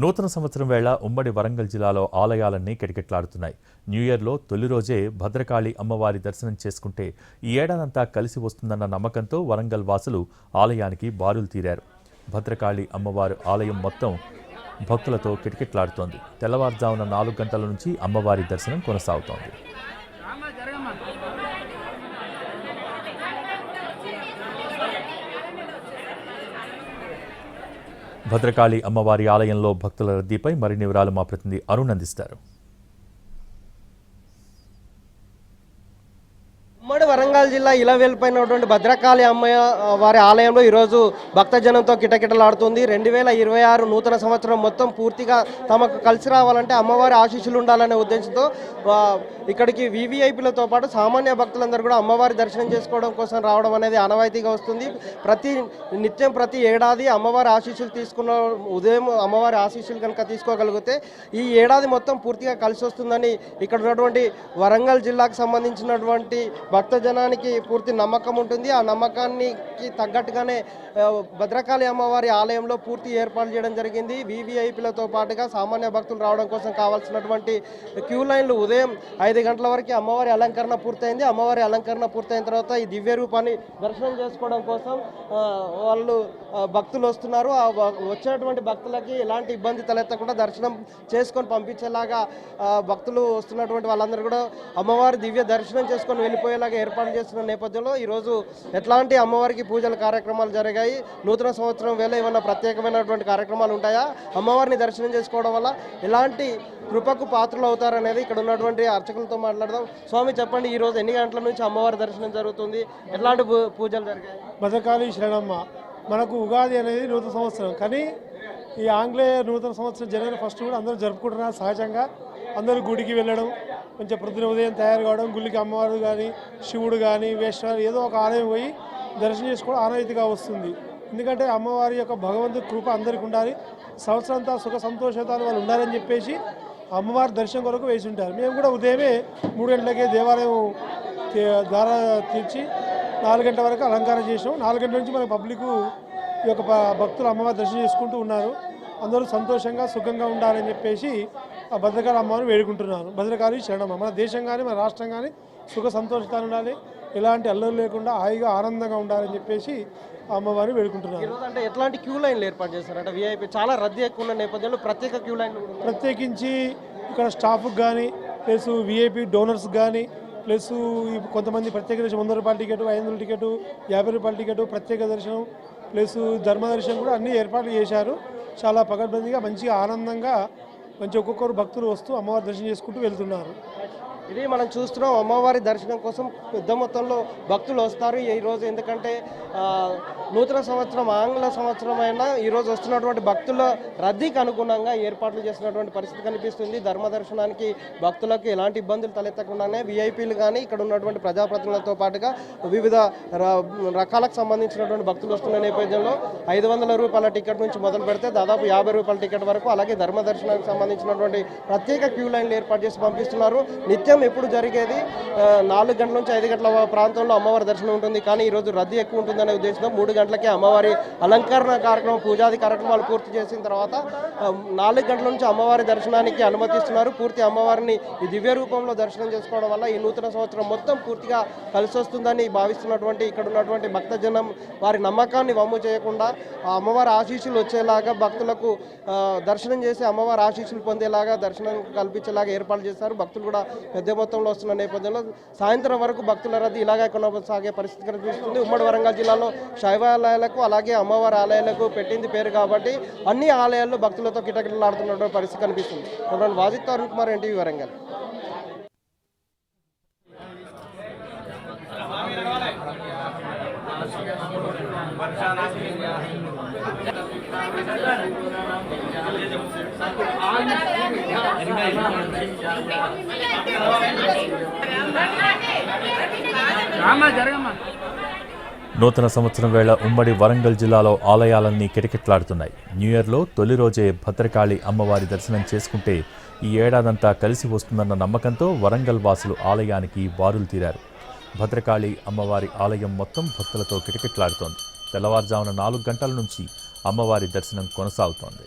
నూతన సంవత్సరం వేళ ఉమ్మడి వరంగల్ జిల్లాలో ఆలయాలన్నీ కిటకిటలాడుతున్నాయి. న్యూ ఇయర్లో తొలి రోజే భద్రకాళి అమ్మవారి దర్శనం చేసుకుంటే ఈ ఏడాదంతా కలిసి వస్తుందన్న నమ్మకంతో వరంగల్ వాసులు ఆలయానికి బారులు తీరారు. భద్రకాళి అమ్మవారి ఆలయం మొత్తం భక్తులతో కిటకిటలాడుతోంది. తెల్లవారుజామున 4 గంటల నుంచి అమ్మవారి దర్శనం కొనసాగుతోంది. భద్రకాళి అమ్మవారి ఆలయంలో భక్తుల రద్దీపై మరిన్ని వివరాలు మా ప్రతినిధి అరుణ్ అందిస్తారు. ఉమ్మడి వరంగల్ జిల్లా ఇలవేల్పైనటువంటి భద్రకాళి అమ్మవారి ఆలయంలో ఈరోజు భక్తజనంతో కిటకిటలాడుతుంది. 2026 నూతన సంవత్సరం మొత్తం పూర్తిగా తమకు కలిసి రావాలంటే అమ్మవారి ఆశీస్సులు ఉండాలనే ఉద్దేశంతో ఇక్కడికి వీవీఐపీలతో పాటు సామాన్య భక్తులందరూ కూడా అమ్మవారి దర్శనం చేసుకోవడం కోసం రావడం అనేది ఆనవాయితీగా వస్తుంది. ప్రతి ఏడాది అమ్మవారి ఆశీస్సులు తీసుకున్న ఉదయం అమ్మవారి ఆశీస్సులు కనుక తీసుకోగలిగితే ఈ ఏడాది మొత్తం పూర్తిగా కలిసి వస్తుందని ఇక్కడ ఉన్నటువంటి వరంగల్ జిల్లాకు సంబంధించినటువంటి భక్తజనానికి పూర్తి నమ్మకం ఉంటుంది. ఆ నమ్మకానికి తగ్గట్టుగానే భద్రకాళి అమ్మవారి ఆలయంలో పూర్తి ఏర్పాటు చేయడం జరిగింది. వీవీఐపీలతో పాటుగా సామాన్య భక్తులు రావడం కోసం కావాల్సినటువంటి క్యూ లైన్లు ఉదయం 5 గంటల వరకు అమ్మవారి అలంకరణ పూర్తయింది. అమ్మవారి అలంకరణ పూర్తయిన తర్వాత ఈ దివ్య రూపాన్ని దర్శనం చేసుకోవడం కోసం వాళ్ళు భక్తులు వస్తున్నారు. ఆ వచ్చేటువంటి భక్తులకి ఎలాంటి ఇబ్బంది తలెత్తకుండా దర్శనం చేసుకొని పంపించేలాగా భక్తులు వస్తున్నటువంటి వాళ్ళందరూ కూడా అమ్మవారి దివ్య దర్శనం చేసుకొని వెళ్ళిపోయేలాగా ఏర్పాటు చేస్తున్న నేపథ్యంలో ఈరోజు ఎట్లాంటి అమ్మవారికి పూజల కార్యక్రమాలు జరిగాయి, నూతన సంవత్సరం వేళ ఏమైనా ప్రత్యేకమైనటువంటి కార్యక్రమాలు ఉంటాయా, అమ్మవారిని దర్శనం చేసుకోవడం వల్ల ఎలాంటి కృపకు పాత్రలు అవుతారనేది ఇక్కడ ఉన్నటువంటి అర్చకులతో మాట్లాడదాం. స్వామి చెప్పండి, ఈరోజు ఎన్ని గంటల నుంచి అమ్మవారి దర్శనం జరుగుతుంది, ఎట్లాంటి పూజలు జరిగాయి? భద్రకాళి శరణమ్మ, మనకు ఉగాది అనేది నూతన సంవత్సరం, కానీ ఈ ఆంగ్లేయ నూతన సంవత్సరం జనవరి 1 కూడా అందరూ జరుపుకుంటున్నారు. సహజంగా అందరూ గుడికి వెళ్ళడం, కొంచెం ప్రొద్దున ఉదయం తయారు కావడం, గుడికి అమ్మవారు కానీ శివుడు కానీ వేశ్వరు ఏదో ఒక ఆలయం పోయి దర్శనం చేసుకోవడం ఆనవాయితీగా వస్తుంది. ఎందుకంటే అమ్మవారి యొక్క భగవంతుడి కృప అందరికీ ఉండాలి, సంవత్సరం అంతా సుఖ సంతోషాలు వాళ్ళు ఉండాలని చెప్పేసి అమ్మవారి దర్శనం కొరకు వేసి ఉంటారు. మేము కూడా ఉదయమే 3 గంటలకే దేవాలయం ద్వారా తీర్చి 4 గంటల వరకు అలంకారం చేసాం. 4 గంటల నుంచి మన పబ్లిక్ ఈ యొక్క భక్తులు అమ్మవారి దర్శనం చేసుకుంటూ ఉన్నారు. అందరూ సంతోషంగా సుఖంగా ఉండాలని చెప్పేసి ఆ భద్రకాళి అమ్మవారిని వేడుకుంటున్నారు. భద్రకాళి శరణమ్మ, మన దేశం కానీ మన రాష్ట్రం కానీ సుఖ సంతోషాలు ఉండాలి, ఎలాంటి అల్లరి లేకుండా హాయిగా ఆనందంగా ఉండాలని చెప్పేసి అమ్మవారిని వేడుకుంటున్నారు. అంటే ఎట్లాంటి క్యూ లైన్లు ఏర్పాటు చేస్తారంటే వీఐపీ చాలా రద్దీ ఎక్కువ ఉన్న నేపథ్యంలో ప్రత్యేక క్యూ లైన్లు ప్రత్యేకించి ఇక్కడ స్టాఫ్కి కానీ ప్లస్ వీఐపీ డోనర్స్ కానీ ప్లస్ కొంతమంది ప్రత్యేక దర్శనం 100 రూపాయల టికెట్, 500 టికెట్, 50 రూపాయల టికెట్, ప్రత్యేక దర్శనం ప్లస్ ధర్మ దర్శనం కూడా అన్ని ఏర్పాట్లు చేశారు. చాలా పకడ్బందీగా మంచిగా ఆనందంగా ఒక్కొక్కరు భక్తులు వస్తూ అమ్మవారి దర్శనం చేసుకుంటూ వెళ్తున్నారు. ఇది మనం చూస్తున్నాం, అమ్మవారి దర్శనం కోసం పెద్ద మొత్తంలో భక్తులు వస్తారు ఈరోజు. ఎందుకంటే నూతన సంవత్సరం ఆంగ్ల సంవత్సరం అయినా ఈరోజు వస్తున్నటువంటి భక్తుల రద్దీకి అనుగుణంగా ఏర్పాట్లు చేసినటువంటి పరిస్థితి కనిపిస్తుంది. ధర్మ దర్శనానికి భక్తులకు ఎలాంటి ఇబ్బందులు తలెత్తకుండానే వీఐపీలు కానీ ఇక్కడ ఉన్నటువంటి ప్రజాప్రతినిధులతో పాటుగా వివిధ రకాలకు సంబంధించినటువంటి భక్తులు వస్తున్న నేపథ్యంలో 500 రూపాయల టికెట్ నుంచి మొదలు పెడితే దాదాపు 50 రూపాయల టికెట్ వరకు, అలాగే ధర్మ దర్శనానికి సంబంధించినటువంటి ప్రత్యేక క్యూ లైన్లు ఏర్పాటు చేసి పంపిస్తున్నారు. నిత్యం ఎప్పుడు జరిగేది 4 గంటల నుంచి 5 గంటల ప్రాంతంలో అమ్మవారి దర్శనం ఉంటుంది, కానీ ఈరోజు రద్దీ ఎక్కువ ఉంటుందనే ఉద్దేశంతో 3 గంటలకే అమ్మవారి అలంకరణ కార్యక్రమం, పూజాది కార్యక్రమాలు పూర్తి చేసిన తర్వాత 4 గంటల నుంచి అమ్మవారి దర్శనానికి అనుమతిస్తున్నారు. పూర్తి అమ్మవారిని ఈ దివ్య రూపంలో దర్శనం చేసుకోవడం వల్ల ఈ నూతన సంవత్సరం మొత్తం పూర్తిగా కలిసి వస్తుందని భావిస్తున్నటువంటి ఇక్కడ ఉన్నటువంటి భక్తజనం వారి నమ్మకాన్ని వమ్ము చేయకుండా అమ్మవారి ఆశీస్సులు వచ్చేలాగా భక్తులకు దర్శనం చేసి అమ్మవారి ఆశీస్సులు పొందేలాగా దర్శనం కల్పించేలాగా ఏర్పాటు చేస్తారు. భక్తులు కూడా పెద్ద మొత్తంలో వస్తున్న నేపథ్యంలో సాయంత్రం వరకు భక్తుల రద్దీ ఇలాగే కొనసాగే పరిస్థితి కనిపిస్తుంది. ఉమ్మడి వరంగల్ జిల్లాలో శైవాలయాలకు అలాగే అమ్మవారి ఆలయాలకు పెట్టింది పేరు కాబట్టి అన్ని ఆలయాల్లో భక్తులతో కిటకిటలాడుతున్నటువంటి పరిస్థితి కనిపిస్తుంది. వాజిత్ అరుణ్ కుమార్, ఎన్టీవీ వరంగల్. నూతన సంవత్సరం వేళ ఉమ్మడి వరంగల్ జిల్లాలో ఆలయాలన్నీ కిటకిటలాడుతున్నాయి. న్యూ ఇయర్లో తొలి రోజే భద్రకాళి అమ్మవారి దర్శనం చేసుకుంటే ఈ ఏడాదంతా కలిసి వస్తుందన్న నమ్మకంతో వరంగల్ వాసులు ఆలయానికి బారులు తీరారు. భద్రకాళి అమ్మవారి ఆలయం మొత్తం భక్తులతో కిటకిటలాడుతోంది. తెల్లవారుజామున 4 గంటల నుంచి అమ్మవారి దర్శనం కొనసాగుతోంది.